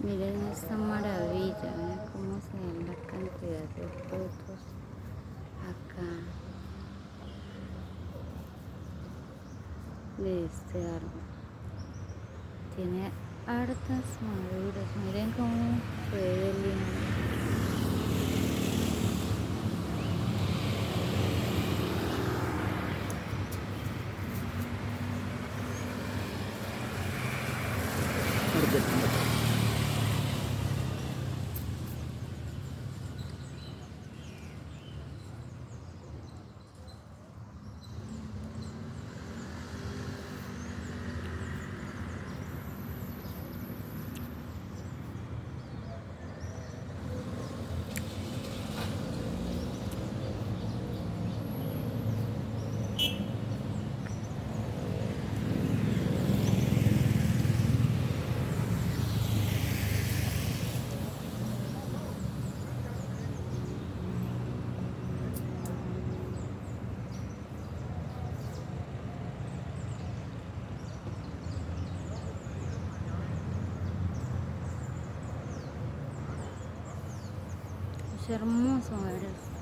Miren esta maravilla, vean cómo se ve la cantidad de frutos acá de este árbol. Tiene hartas maduras, miren cómo se ve lindo. Es hermoso ver esto.